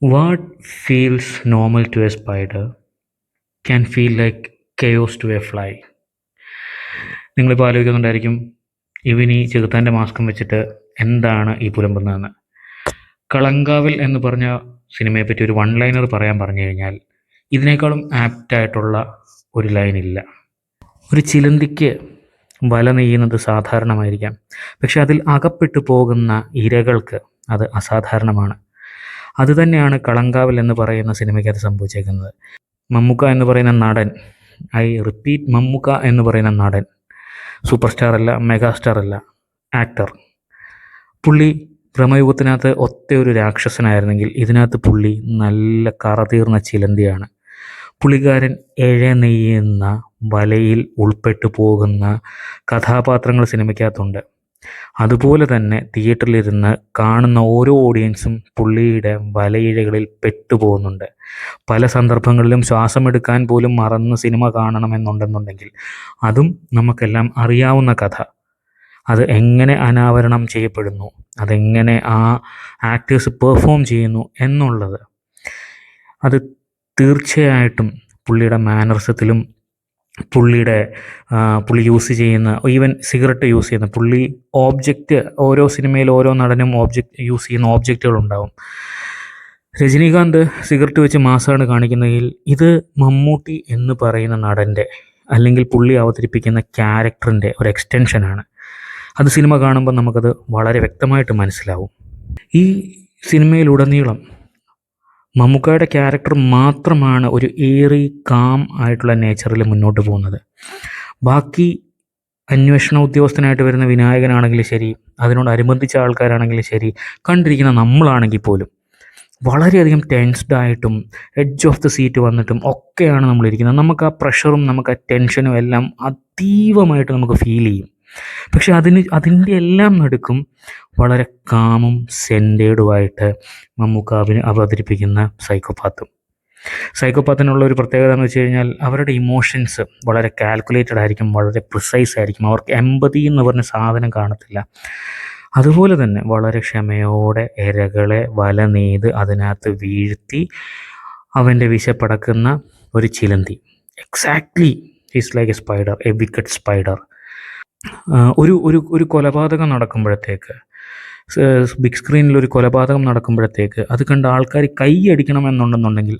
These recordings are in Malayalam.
What feels normal to a spider can feel like chaos to a fly. നിങ്ങളിപ്പോൾ ആലോചിക്കുന്നുണ്ടായിരിക്കും, ഇവനീ ചെകുത്താൻ്റെ മാസ്കും വെച്ചിട്ട് എന്താണ് ഈ പുലമ്പുന്നതെന്ന്. കളങ്കാവൽ എന്ന് പറഞ്ഞ സിനിമയെപ്പറ്റി ഒരു വൺ ലൈനർ പറയാൻ പറഞ്ഞു കഴിഞ്ഞാൽ ഇതിനേക്കാളും ആപ്റ്റായിട്ടുള്ള ഒരു ലൈനില്ല. ഒരു ചിലന്തിക്ക് വല നെയ്യുന്നത് സാധാരണമായിരിക്കാം, പക്ഷെ അതിൽ അകപ്പെട്ടു പോകുന്ന ഇരകൾക്ക് അത് അസാധാരണമാണ്. അതുതന്നെയാണ് കളങ്കാവൽ എന്ന് പറയുന്ന സിനിമയ്ക്കകത്ത് സംഭവിച്ചേക്കുന്നത്. മമ്മൂക്ക എന്ന് പറയുന്ന നടൻ, ഐ റിപ്പീറ്റ്, മമ്മൂക്ക എന്ന് പറയുന്ന നടൻ സൂപ്പർ സ്റ്റാർ അല്ല, മെഗാ സ്റ്റാർ അല്ല, ആക്ടർ. പുള്ളി ഭ്രമയുഗത്തിനകത്ത് ഒറ്റ ഒരു രാക്ഷസനായിരുന്നെങ്കിൽ ഇതിനകത്ത് പുള്ളി നല്ല കറതീർന്ന ചിലന്തിയാണ്. പുള്ളിക്കാരൻ നെയ്യുന്ന വലയിൽ ഉൾപ്പെട്ടു പോകുന്ന കഥാപാത്രങ്ങൾ സിനിമയ്ക്കകത്തുണ്ട്. അതുപോലെ തന്നെ തിയേറ്ററിലിരുന്ന് കാണുന്ന ഓരോ ഓഡിയൻസും പുള്ളിയുടെ വലയിഴകളിൽ പെട്ടുപോകുന്നുണ്ട്. പല സന്ദർഭങ്ങളിലും ശ്വാസമെടുക്കാൻ പോലും മറന്ന് സിനിമ കാണണമെന്നുണ്ടെന്നുണ്ടെങ്കിൽ അതും നമുക്കെല്ലാം അറിയാവുന്ന കഥ. അത് എങ്ങനെ അനാവരണം ചെയ്യപ്പെടുന്നു, അതെങ്ങനെ ആ ആക്ടേഴ്സ് പെർഫോം ചെയ്യുന്നു എന്നുള്ളത്, അത് തീർച്ചയായിട്ടും പുള്ളിയുടെ മാനറിസത്തിലും പുള്ളി യൂസ് ചെയ്യുന്ന, ഈവൻ സിഗരറ്റ് യൂസ് ചെയ്യുന്ന പുള്ളി ഓബ്ജക്റ്റ്, ഓരോ സിനിമയിൽ ഓരോ നടനും യൂസ് ചെയ്യുന്ന ഓബ്ജക്റ്റുകളുണ്ടാവും. രജനീകാന്ത് സിഗരറ്റ് വെച്ച് മാസാണ് കാണിക്കുന്നതെങ്കിൽ ഇത് മമ്മൂട്ടി എന്ന് പറയുന്ന നടൻ്റെ അല്ലെങ്കിൽ പുള്ളി അവതരിപ്പിക്കുന്ന ക്യാരക്ടറിൻ്റെ ഒരു എക്സ്റ്റൻഷനാണ്. അത് സിനിമ കാണുമ്പോൾ നമുക്കത് വളരെ വ്യക്തമായിട്ട് മനസ്സിലാവും. ഈ സിനിമയിലുടനീളം മമ്മൂക്കയുടെ ക്യാരക്ടർ മാത്രമാണ് ഒരു ഏറി കാം ആയിട്ടുള്ള നേച്ചറിൽ മുന്നോട്ട് പോകുന്നത്. ബാക്കി അന്വേഷണ ഉദ്യോഗസ്ഥനായിട്ട് വരുന്ന വിനായകനാണെങ്കിലും ശരി, അതിനോടനുബന്ധിച്ച ആൾക്കാരാണെങ്കിലും ശരി, കണ്ടിരിക്കുന്ന നമ്മളാണെങ്കിൽ പോലും വളരെയധികം ടെൻസ്ഡായിട്ടും എഡ്ജ് ഓഫ് ദ സീറ്റ് വന്നിട്ടും ഒക്കെയാണ് നമ്മളിരിക്കുന്നത്. നമുക്ക് ആ പ്രഷറും നമുക്ക് ആ ടെൻഷനും എല്ലാം അതീവമായിട്ട് നമുക്ക് ഫീൽ ചെയ്യും. പക്ഷെ അതിൻ്റെ എല്ലാം നടുക്കും വളരെ കാമും സെൻറ്റേഡുമായിട്ട് മമ്മൂക്ക അവതരിപ്പിക്കുന്ന സൈക്കോപാത്തിനുള്ള ഒരു പ്രത്യേകത എന്ന് വെച്ച് കഴിഞ്ഞാൽ അവരുടെ ഇമോഷൻസ് വളരെ കാൽക്കുലേറ്റഡ് ആയിരിക്കും, വളരെ പ്രിസൈസ് ആയിരിക്കും. അവർക്ക് എമ്പതി എന്ന് പറഞ്ഞ സാധനം കാണത്തില്ല. അതുപോലെ തന്നെ വളരെ ക്ഷമയോടെ ഇരകളെ വല നെയ്ത് അതിനകത്ത് വീഴ്ത്തി അവൻ്റെ വിശപ്പടക്കുന്ന ഒരു ചിലന്തി. Exactly is like a spider, a wicked spider. ഒരു കൊലപാതകം നടക്കുമ്പോഴത്തേക്ക്, ബിഗ് സ്ക്രീനിൽ ഒരു കൊലപാതകം നടക്കുമ്പോഴത്തേക്ക് അത് കണ്ട് ആൾക്കാർ കൈയടിക്കണമെന്നുണ്ടെന്നുണ്ടെങ്കിൽ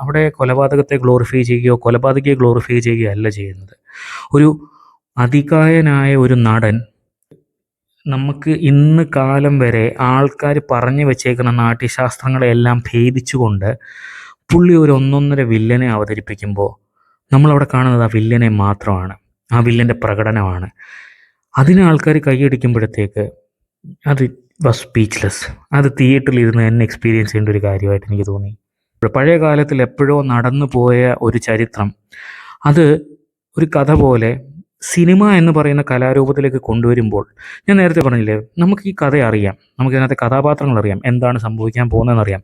അവിടെ കൊലപാതകത്തെ ഗ്ലോറിഫൈ ചെയ്യുകയോ കൊലപാതകയെ ഗ്ലോറിഫൈ ചെയ്യുകയോ അല്ല ചെയ്യുന്നത്. ഒരു അതികായനായ ഒരു നടൻ, നമുക്ക് ഇന്ന് കാലം വരെ ആൾക്കാർ പറഞ്ഞു വെച്ചേക്കുന്ന നാട്യശാസ്ത്രങ്ങളെല്ലാം ഭേദിച്ചുകൊണ്ട് പുള്ളി ഒരു ഒന്നൊന്നര വില്ലനെ അവതരിപ്പിക്കുമ്പോൾ നമ്മളവിടെ കാണുന്നത് ആ വില്ലനെ മാത്രമാണ്, ആ വില്ലൻ്റെ പ്രകടനമാണ്. അതിന് ആൾക്കാർ കൈയടിക്കുമ്പോഴത്തേക്ക് അത് വാസ് സ്പീച്ച്ലെസ്. അത് തിയേറ്ററിൽ ഇരുന്ന് തന്നെ എക്സ്പീരിയൻസ് ചെയ്യേണ്ട ഒരു കാര്യമായിട്ട് എനിക്ക് തോന്നി. പഴയ കാലത്തിൽ എപ്പോഴോ നടന്നു പോയ ഒരു ചരിത്രം, അത് ഒരു കഥ പോലെ സിനിമ എന്ന് പറയുന്ന കലാരൂപത്തിലേക്ക് കൊണ്ടുവരുമ്പോൾ, ഞാൻ നേരത്തെ പറഞ്ഞില്ലേ, നമുക്ക് ഈ കഥ അറിയാം, നമുക്കിതിനകത്തെ കഥാപാത്രങ്ങൾ അറിയാം, എന്താണ് സംഭവിക്കാൻ പോകുന്നതെന്ന് അറിയാം,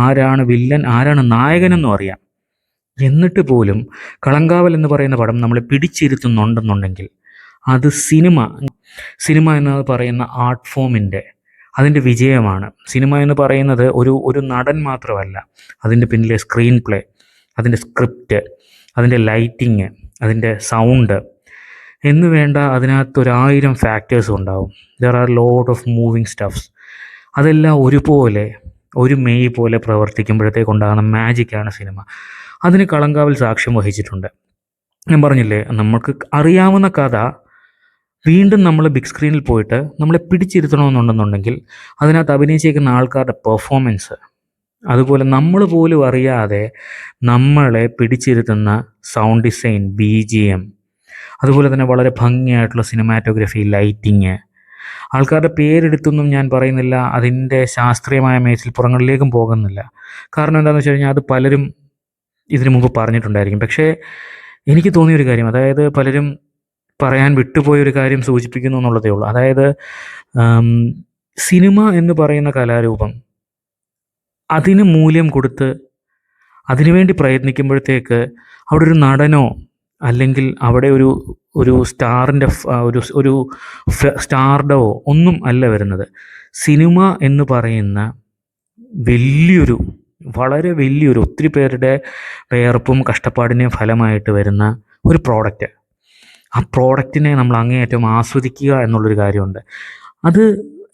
ആരാണ് വില്ലൻ ആരാണ് നായകനെന്നും അറിയാം. എന്നിട്ട് പോലും കളങ്കാവൽ എന്ന് പറയുന്ന പടം നമ്മളെ പിടിച്ചിരുത്തുന്നുണ്ടെന്നുണ്ടെങ്കിൽ അത് സിനിമ എന്ന് പറയുന്ന ആർട്ട് ഫോമിൻ്റെ അതിൻ്റെ വിജയമാണ്. സിനിമ എന്ന് പറയുന്നത് ഒരു നടൻ മാത്രമല്ല, അതിൻ്റെ പിന്നിലെ സ്ക്രീൻ പ്ലേ, അതിൻ്റെ സ്ക്രിപ്റ്റ്, അതിൻ്റെ ലൈറ്റിങ്, അതിൻ്റെ സൗണ്ട് എന്ന് വേണ്ട അതിനകത്ത് 1000 ഫാക്ടേഴ്സ് ഉണ്ടാവും. There are lot of moving stuffs. അതെല്ലാം ഒരുപോലെ ഒരു മെയ് പോലെ പ്രവർത്തിക്കുമ്പോഴത്തേക്കുണ്ടാകുന്ന മാജിക്കാണ് സിനിമ. അതിന് കളങ്കാവൽ സാക്ഷ്യം വഹിച്ചിട്ടുണ്ട്. ഞാൻ പറഞ്ഞില്ലേ, നമുക്ക് അറിയാവുന്ന കഥ വീണ്ടും നമ്മൾ ബിഗ് സ്ക്രീനിൽ പോയിട്ട് നമ്മളെ പിടിച്ചിരുത്തണമെന്നുണ്ടെന്നുണ്ടെങ്കിൽ അതിനകത്ത് അഭിനയിച്ചേക്കുന്ന ആൾക്കാരുടെ പെർഫോമൻസ്, അതുപോലെ നമ്മൾ പോലും അറിയാതെ നമ്മളെ പിടിച്ചിരുത്തുന്ന സൗണ്ട് ഡിസൈൻ, BGM, അതുപോലെ തന്നെ വളരെ ഭംഗിയായിട്ടുള്ള സിനിമാറ്റോഗ്രഫി, ലൈറ്റിങ്. ആൾക്കാരുടെ പേരെടുത്തൊന്നും ഞാൻ പറയുന്നില്ല, അതിൻ്റെ ശാസ്ത്രീയമായ മേച്ചിൽപ്പുറങ്ങളിലേക്കും പോകുന്നില്ല. കാരണം എന്താണെന്ന് വെച്ച് കഴിഞ്ഞാൽ അത് പലരും ഇതിനു മുമ്പ് പറഞ്ഞിട്ടുണ്ടായിരിക്കും. പക്ഷേ എനിക്ക് തോന്നിയൊരു കാര്യം, അതായത് പലരും പറയാൻ വിട്ടുപോയൊരു കാര്യം സൂചിപ്പിക്കുന്നു എന്നുള്ളതേ ഉള്ളൂ. അതായത് സിനിമ എന്ന് പറയുന്ന കലാരൂപം അതിന് മൂല്യം കൊടുത്ത് അതിനുവേണ്ടി പ്രയത്നിക്കുമ്പോഴത്തേക്ക് അവിടെ ഒരു നടനോ അല്ലെങ്കിൽ അവിടെ ഒരു സ്റ്റാറിൻ്റെ ഒരു സ്റ്റാർഡോ ഒന്നും അല്ല വരുന്നത്. സിനിമ എന്ന് പറയുന്ന വളരെ വലിയൊരു ഒത്തിരി പേരുടെ വിയർപ്പും കഷ്ടപ്പാടിൻ്റെയും ഫലമായിട്ട് വരുന്ന ഒരു പ്രോഡക്റ്റ്. ആ പ്രോഡക്റ്റിനെ നമ്മൾ അങ്ങേയറ്റം ആസ്വദിക്കുക എന്നുള്ളൊരു കാര്യമുണ്ട്. അത്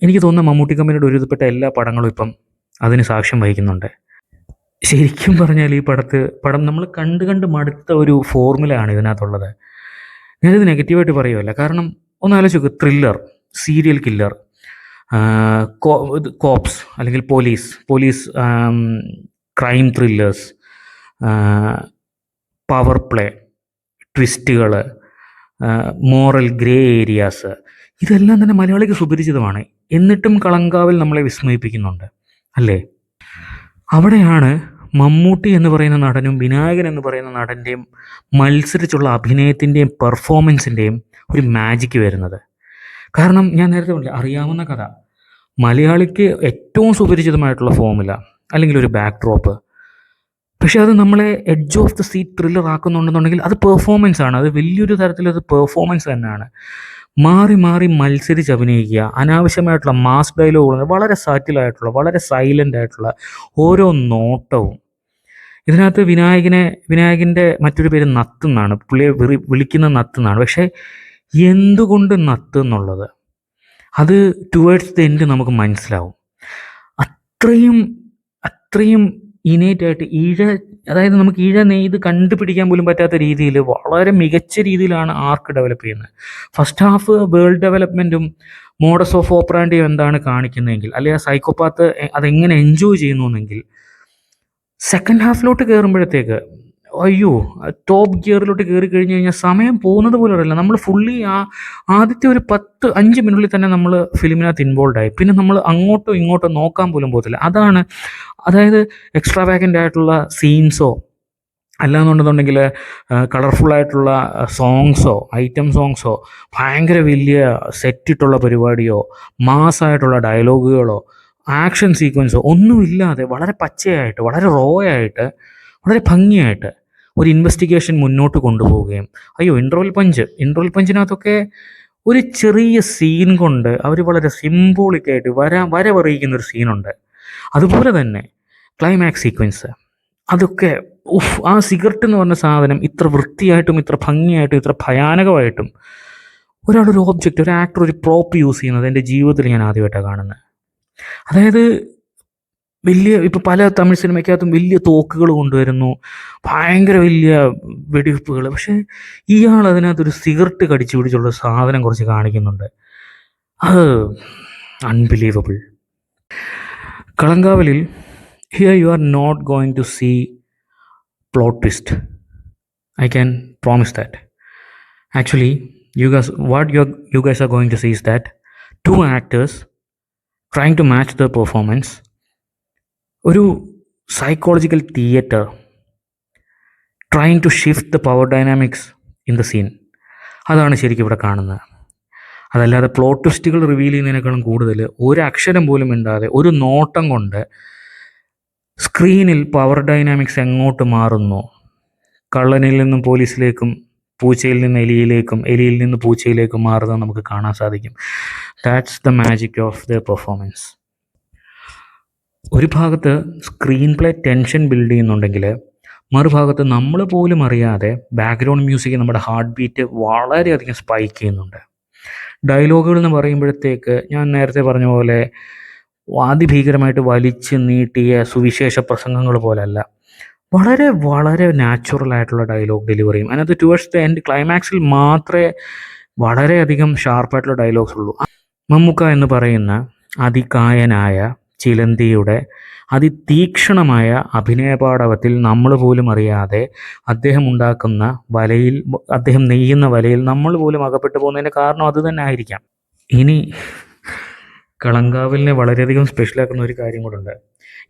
എനിക്ക് തോന്നുന്നു മമ്മൂട്ടി കമ്പനിയുടെ ഒരുവിധപ്പെട്ട എല്ലാ പടങ്ങളും ഇപ്പം അതിന് സാക്ഷ്യം വഹിക്കുന്നുണ്ട്. ശരിക്കും പറഞ്ഞാൽ ഈ പടം നമ്മൾ കണ്ട് കണ്ട് മടുത്ത ഒരു ഫോർമുലയാണ് ഇതിനകത്തുള്ളത്. ഞാനിത് നെഗറ്റീവായിട്ട് പറയുമല്ല. കാരണം ഒന്ന് ആലോചിച്ച് നോക്ക്, ത്രില്ലർ, സീരിയൽ കില്ലർ, കോപ്സ് അല്ലെങ്കിൽ police crime thrillers, power play, ട്വിസ്റ്റുകൾ, മോറൽ ഗ്രേ ഏരിയാസ്, ഇതെല്ലാം തന്നെ മലയാളിക്ക് സുപരിചിതമാണ്. എന്നിട്ടും കളങ്കാവൽ നമ്മളെ വിസ്മയിപ്പിക്കുന്നുണ്ട് അല്ലേ? അവിടെയാണ് മമ്മൂട്ടി എന്ന് പറയുന്ന നടനും വിനായകൻ എന്ന് പറയുന്ന നടൻ്റെയും മത്സരിച്ചുള്ള അഭിനയത്തിൻ്റെയും പെർഫോമൻസിൻ്റെയും ഒരു മാജിക്ക് വരുന്നത്. കാരണം ഞാൻ നേരത്തെ പറഞ്ഞില്ല, അറിയാവുന്ന കഥ, മലയാളിക്ക് ഏറ്റവും സുപരിചിതമായിട്ടുള്ള ഫോമുല അല്ലെങ്കിൽ ഒരു ബാക്ക് ഡ്രോപ്പ്, പക്ഷെ അത് നമ്മളെ edge of the seat thriller ആക്കുന്നുണ്ടെന്നുണ്ടെങ്കിൽ അത് പെർഫോമൻസ് ആണ്. അത് വലിയൊരു തരത്തിലത് പെർഫോമൻസ് തന്നെയാണ്. മാറി മാറി മത്സരിച്ച് അഭിനയിക്കുക, അനാവശ്യമായിട്ടുള്ള മാസ് ഡയലോഗുകൾ, വളരെ സറ്റിലായിട്ടുള്ള, വളരെ സൈലൻ്റ് ആയിട്ടുള്ള ഓരോ നോട്ടവും. ഇതിനകത്ത് വിനായകൻ്റെ മറ്റൊരു പേര് നത്ത് എന്നാണ്, പുള്ളിയെ വിളിക്കുന്ന നത്ത് എന്നാണ്. പക്ഷേ എന്തുകൊണ്ട് നത്ത് എന്നുള്ളത് അത് ടുവേർഡ്സ് ദ എൻഡ് നമുക്ക് മനസ്സിലാവും. അത്രയും ഇനേറ്റായിട്ട് അതായത് നമുക്ക് നെയ്ത് കണ്ടുപിടിക്കാൻ പോലും പറ്റാത്ത രീതിയിൽ വളരെ മികച്ച രീതിയിലാണ് ആർക്ക് ഡെവലപ്പ് ചെയ്യുന്നത്. ഫസ്റ്റ് ഹാഫ് വേൾഡ് ഡെവലപ്മെൻറ്റും മോഡസ് ഓഫ് ഓപ്പറാൻഡിയും എന്താണ് കാണിക്കുന്നതെങ്കിൽ, അല്ലെങ്കിൽ ആ സൈക്കോപാത്ത് അതെങ്ങനെ എൻജോയ് ചെയ്യുന്നുവെങ്കിൽ, സെക്കൻഡ് ഹാഫിലോട്ട് കയറുമ്പോഴത്തേക്ക് അയ്യോ, ടോപ്പ് ഗിയറിലോട്ട് കയറി കഴിഞ്ഞ് കഴിഞ്ഞാൽ സമയം പോകുന്നത് പോലും അറിയില്ല. നമ്മൾ ഫുള്ളി ആദ്യത്തെ ഒരു 5 മിനിറ്റിൽ തന്നെ നമ്മൾ ഫിലിമിനകത്ത് ഇൻവോൾവ് ആയി. പിന്നെ നമ്മൾ അങ്ങോട്ടോ ഇങ്ങോട്ടോ നോക്കാൻ പോലും പോകത്തില്ല. അതായത് എക്സ്ട്രാവാഗൻ്റ് ആയിട്ടുള്ള സീൻസോ അല്ലാന്നുണ്ടെന്നുണ്ടെങ്കിൽ കളർഫുള്ളായിട്ടുള്ള സോങ്സോ, ഐറ്റം സോങ്സോ, ഭയങ്കര വലിയ സെറ്റിട്ടുള്ള പരിപാടിയോ, മാസ്സായിട്ടുള്ള ഡയലോഗുകളോ, ആക്ഷൻ സീക്വൻസോ ഒന്നുമില്ലാതെ വളരെ പച്ചയായിട്ട്, വളരെ റോ ആയിട്ട്, വളരെ ഭംഗിയായിട്ട് ഒരു ഇൻവെസ്റ്റിഗേഷൻ മുന്നോട്ട് കൊണ്ടുപോവുകയും, ഇൻ്റർവൽ പഞ്ചിനകത്തൊക്കെ ഒരു ചെറിയ സീൻ കൊണ്ട് അവർ വളരെ സിംബോളിക്കായിട്ട് വരവറിയിക്കുന്നൊരു സീനുണ്ട്. അതുപോലെ തന്നെ ക്ലൈമാക്സ് സീക്വൻസ്, അതൊക്കെ ആ സിഗരറ്റ് എന്ന് പറഞ്ഞ സാധനം ഇത്ര വൃത്തിയായിട്ടും ഇത്ര ഭംഗിയായിട്ടും ഇത്ര ഭയാനകമായിട്ടും ഒരു ഓബ്ജക്റ്റ്, ഒരു ആക്ടർ, ഒരു പ്രോപ്പ് യൂസ് ചെയ്യുന്നത് എൻ്റെ ജീവിതത്തിൽ ഞാൻ ആദ്യമായിട്ടാണ് കാണുന്നത്. അതായത് ഇപ്പോൾ പല തമിഴ് സിനിമയ്ക്കകത്തും വലിയ തോക്കുകൾ കൊണ്ടുവരുന്നു, ഭയങ്കര വലിയ വെടിവെപ്പുകൾ, പക്ഷേ ഇയാൾ അതിനകത്തൊരു സിഗരറ്റ് കടിച്ചു പിടിച്ചുള്ള സാധനം കുറച്ച് കാണിക്കുന്നുണ്ട്. അത് അൺബിലീവബിൾ. കളങ്കാവലിൽ here you are not going to see plot twist. I can promise that. Actually, what you guys are going to see is that two actors trying to match their performance. ഒരു psychological theater trying to shift the power dynamics in the scene. അതാണ് ശരിക്കും ഇവിടെ കാണുന്നത്. അതല്ലാതെ പ്ലോട്ട് ട്വിസ്റ്റുകൾ റിവീൽ ചെയ്യുന്നതിനേക്കാളും കൂടുതൽ ഒരു അക്ഷരം പോലും ഇണ്ടാതെ ഒരു നോട്ടം കൊണ്ട് സ്ക്രീനിൽ പവർ ഡൈനാമിക്സ് എങ്ങോട്ട് മാറുന്നു, കള്ളനിൽ നിന്നും പോലീസിലേക്കും, പൂച്ചയിൽ നിന്ന് എലിയിലേക്കും, എലിയിൽ നിന്ന് പൂച്ചയിലേക്കും മാറുന്നത് നമുക്ക് കാണാൻ സാധിക്കും. That's the magic of the performance. ഒരു ഭാഗത്ത് സ്ക്രീൻ പ്ലേ ടെൻഷൻ ബിൽഡ് ചെയ്യുന്നുണ്ടെങ്കിൽ മറുഭാഗത്ത് നമ്മൾ പോലും അറിയാതെ ബാക്ക്ഗ്രൗണ്ട് മ്യൂസിക് നമ്മുടെ ഹാർട്ട് ബീറ്റ് വളരെയധികം സ്പൈക്ക് ചെയ്യുന്നുണ്ട്. ഡയലോഗുകൾ എന്ന് പറയുമ്പോഴത്തേക്ക് ഞാൻ നേരത്തെ പറഞ്ഞ പോലെ അതിഭീകരമായിട്ട് വലിച്ച് നീട്ടിയ സുവിശേഷ പ്രസംഗങ്ങൾ പോലല്ല, വളരെ വളരെ നാച്ചുറലായിട്ടുള്ള ഡയലോഗ് ഡെലിവറിയും. അതിനകത്ത് ടുവേർഡ്സ് ദ എൻഡ് ക്ലൈമാക്സിൽ മാത്രമേ വളരെയധികം ഷാർപ്പായിട്ടുള്ള ഡയലോഗ്സ് ഉള്ളൂ. മമ്മൂക്ക എന്ന് പറയുന്ന അതികായനായ ചിലന്തിയുടെ അതിതീക്ഷണമായ അഭിനയപാടവത്തിൽ നമ്മൾ പോലും അറിയാതെ അദ്ദേഹം നെയ്യുന്ന വലയിൽ നമ്മൾ പോലും അകപ്പെട്ടു പോകുന്നതിൻ്റെ കാരണം അത് തന്നെ ആയിരിക്കാം. ഇനി കളങ്കാവലിനെ വളരെയധികം സ്പെഷ്യലാക്കുന്ന ഒരു കാര്യം കൂടെ.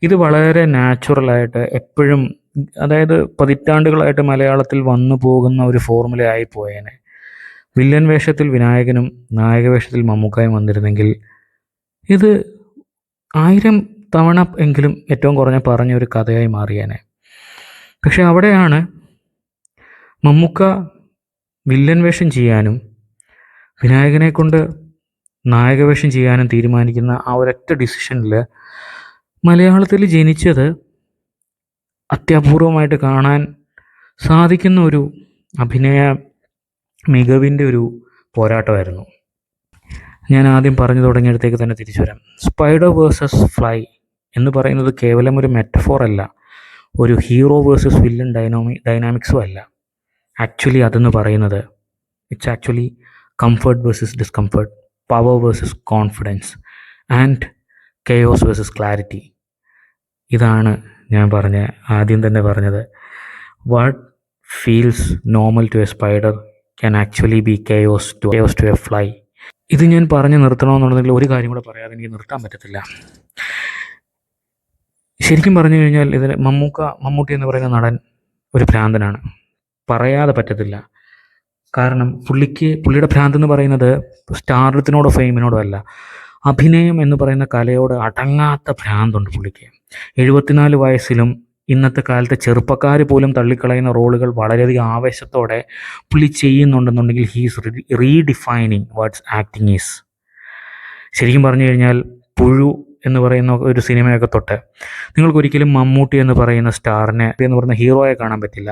ഇത് വളരെ നാച്ചുറലായിട്ട് എപ്പോഴും, അതായത് പതിറ്റാണ്ടുകളായിട്ട് മലയാളത്തിൽ വന്നു പോകുന്ന ഒരു ഫോർമുല ആയിപ്പോയേനെ. വില്ലൻ വേഷത്തിൽ വിനായകനും നായക വേഷത്തിൽ മമ്മൂക്കായും വന്നിരുന്നെങ്കിൽ ഇത് 1000 തവണ എങ്കിലും ഏറ്റവും കുറഞ്ഞ പറഞ്ഞൊരു കഥയായി മാറിയേനെ. പക്ഷെ അവിടെയാണ് മമ്മൂക്ക വില്ലൻ വേഷം ചെയ്യാനും വിനായകനെ കൊണ്ട് നായകവേഷം ചെയ്യാനും തീരുമാനിക്കുന്ന ആ ഒരൊറ്റ ഡിസിഷനിൽ മലയാളത്തിൽ ജനിച്ചത് അത്യപൂർവമായിട്ട് കാണാൻ സാധിക്കുന്ന ഒരു അഭിനയ മികവിൻ്റെ ഒരു പോരാട്ടമായിരുന്നു. ഞാൻ ആദ്യം പറഞ്ഞു തുടങ്ങിയിടത്തേക്ക് തന്നെ തിരിച്ചു വരാം. സ്പൈഡർ വേഴ്സസ് ഫ്ലൈ എന്ന് പറയുന്നത് കേവലം ഒരു മെറ്റഫോർ അല്ല, ഒരു ഹീറോ വേഴ്സസ് വില്ലൻ ഡൈനാമിക്സും അല്ല. ആക്ച്വലി അതെന്ന് പറയുന്നത് it's actually comfort versus discomfort, power versus confidence and chaos versus clarity. ഇതാണ് ഞാൻ ആദ്യം തന്നെ പറഞ്ഞത്. What feels normal to a spider can actually be chaos to a fly. ഇത് ഞാൻ പറഞ്ഞു നിർത്തണമെന്നുണ്ടെങ്കിൽ ഒരു കാര്യം കൂടെ പറയാതെ എനിക്ക് നിർത്താൻ പറ്റത്തില്ല. ശരിക്കും പറഞ്ഞു കഴിഞ്ഞാൽ ഇതിൽ മമ്മൂട്ടി എന്ന് പറയുന്ന നടൻ ഒരു ഭ്രാന്തനാണ്, പറയാതെ പറ്റത്തില്ല. കാരണം പുള്ളിയുടെ ഭ്രാന്ത് എന്ന് പറയുന്നത് സ്റ്റാർഡത്തിനോടോ ഫെയിമിനോടോ അല്ല, അഭിനയം എന്ന് പറയുന്ന കലയോട് അടങ്ങാത്ത ഭ്രാന്തുണ്ട് പുള്ളിക്ക്. 74 വയസ്സിലും ഇന്നത്തെ കാലത്തെ ചെറുപ്പക്കാർ പോലും തള്ളിക്കളയുന്ന റോളുകൾ വളരെയധികം ആവേശത്തോടെ പുള്ളി ചെയ്യുന്നുണ്ടെന്നുണ്ടെങ്കിൽ he's redefining what's acting is. ശരിക്കും പറഞ്ഞു കഴിഞ്ഞാൽ പുഴു എന്ന് പറയുന്ന ഒരു സിനിമയൊക്കെ തൊട്ട് നിങ്ങൾക്കൊരിക്കലും മമ്മൂട്ടി എന്ന് പറയുന്ന സ്റ്റാറിനെ എന്ന് പറയുന്ന ഹീറോയെ കാണാൻ പറ്റില്ല.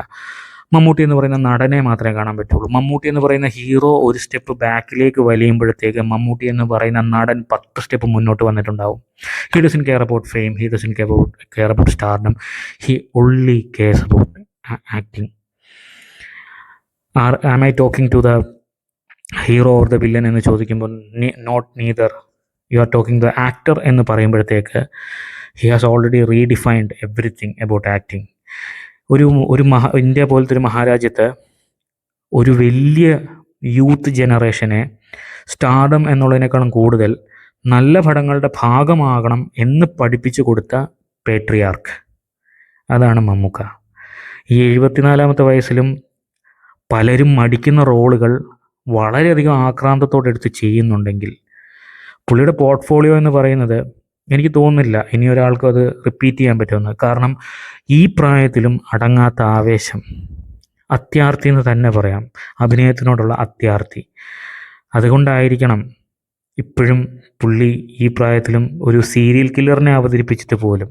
മമ്മൂട്ടി എന്ന് പറയുന്ന നടനെ മാത്രമേ കാണാൻ പറ്റുള്ളൂ. മമ്മൂട്ടി എന്ന് പറയുന്ന ഹീറോ ഒരു സ്റ്റെപ്പ് ബാക്കിലേക്ക് വലിയുമ്പോഴത്തേക്ക് മമ്മൂട്ടി എന്ന് പറയുന്ന നടൻ 10 സ്റ്റെപ്പ് മുന്നോട്ട് വന്നിട്ടുണ്ടാവും. He doesn't care about fame, he doesn't care about stardom, he only cares about acting. Am I talking to the hero or the villain എന്ന് ചോദിക്കുമ്പോൾ not neither, you are talking the actor എന്ന് പറയുമ്പോഴത്തേക്ക് he has already redefined everything about acting. India പോലത്തെ ഒരു മഹാരാജ്യത്ത് ഒരു വലിയ യൂത്ത് ജനറേഷനെ സ്റ്റാർഡം എന്നുള്ളതിനേക്കാളും കൂടുതൽ നല്ല പടങ്ങളുടെ ഭാഗമാകണം എന്ന് പഠിപ്പിച്ചു കൊടുത്ത പേട്രിയാർക്ക്, അതാണ് മമ്മൂക്ക. ഈ 74-ാമത്തെ വയസ്സിലും പലരും മടിക്കുന്ന റോളുകൾ വളരെയധികം ആക്രാന്തത്തോടെ എടുത്ത് ചെയ്യുന്നുണ്ടെങ്കിൽ പുള്ളിയുടെ പോർട്ട്ഫോളിയോ എന്ന് പറയുന്നത് എനിക്ക് തോന്നുന്നില്ല ഇനി ഒരാൾക്കും അത് റിപ്പീറ്റ് ചെയ്യാൻ പറ്റുമെന്ന്. കാരണം ഈ പ്രായത്തിലും അടങ്ങാത്ത ആവേശം, അത്യാർത്തി എന്ന് തന്നെ പറയാം, അഭിനയത്തിനോടുള്ള അത്യാർത്തി. അതുകൊണ്ടായിരിക്കണം ഇപ്പോഴും പുള്ളി ഈ പ്രായത്തിലും ഒരു സീരിയൽ കില്ലറിനെ അവതരിപ്പിച്ചിട്ട് പോലും,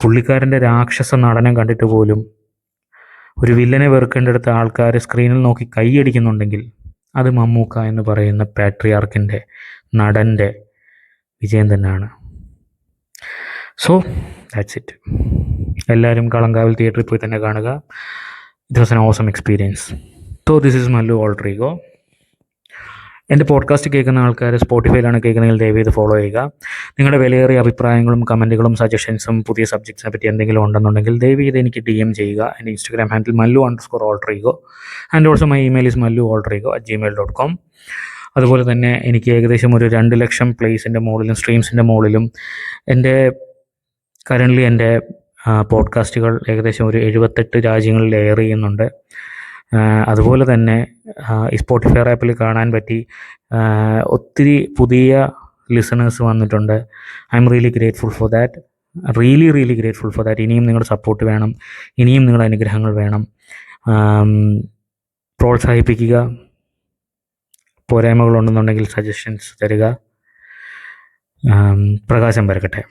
പുള്ളിക്കാരൻ്റെ രാക്ഷസ നടനം കണ്ടിട്ട് പോലും ഒരു വില്ലനെ വെറുക്കേണ്ടടുത്ത ആൾക്കാർ സ്ക്രീനിൽ നോക്കി കൈയടിക്കുന്നുണ്ടെങ്കിൽ അത് മമ്മൂക്ക എന്ന് പറയുന്ന പാട്രിയാർക്കിൻ്റെ നടൻ്റെ വിജയം തന്നെയാണ്. So that's it. എല്ലാവരും കളങ്കാവിൽ തിയേറ്ററിൽ പോയി തന്നെ കാണുക. It was an awesome experience. So this is Mallu alter ego. എൻ്റെ പോഡ്കാസ്റ്റ് കേൾക്കുന്ന ആൾക്കാർ സ്പോട്ടിഫൈയിലാണ് കേൾക്കുന്നതെങ്കിൽ ദയവേത് ഫോളോ ചെയ്യുക. നിങ്ങളുടെ വിലയേറിയ അഭിപ്രായങ്ങളും കമൻറ്റുകളും സജഷൻസും പുതിയ സബ്ജക്ട്സിനെ പറ്റി എന്തെങ്കിലും ഉണ്ടെന്നുണ്ടെങ്കിൽ ദയവേത് എനിക്ക് DM ചെയ്യുക. എൻ്റെ Instagram handle mallu_alter ego and also my email is mallu_alter_ego@gmail.com. അതുപോലെ തന്നെ എനിക്ക് ഏകദേശം ഒരു 2 ലക്ഷം പ്ലേസിൻ്റെ മുകളിലും സ്ട്രീംസിൻ്റെ മുകളിലും കറൻ്റ്ലി എൻ്റെ പോഡ്കാസ്റ്റുകൾ ഏകദേശം ഒരു 78 രാജ്യങ്ങളിൽ എയർ ചെയ്യുന്നുണ്ട്. അതുപോലെ തന്നെ ഈ സ്പോട്ടിഫൈ ആപ്പിൽ കാണാൻ പറ്റി ഒത്തിരി പുതിയ ലിസണേഴ്സ് വന്നിട്ടുണ്ട്. I am really grateful for that, really grateful for that. ഇനിയും നിങ്ങളുടെ സപ്പോർട്ട് വേണം, ഇനിയും നിങ്ങളുടെ അനുഗ്രഹങ്ങൾ വേണം. പ്രോത്സാഹിപ്പിക്കുക. പോരായ്മകളുണ്ടെന്നുണ്ടെങ്കിൽ സജഷൻസ് തരിക. പ്രകാശം പരക്കട്ടെ.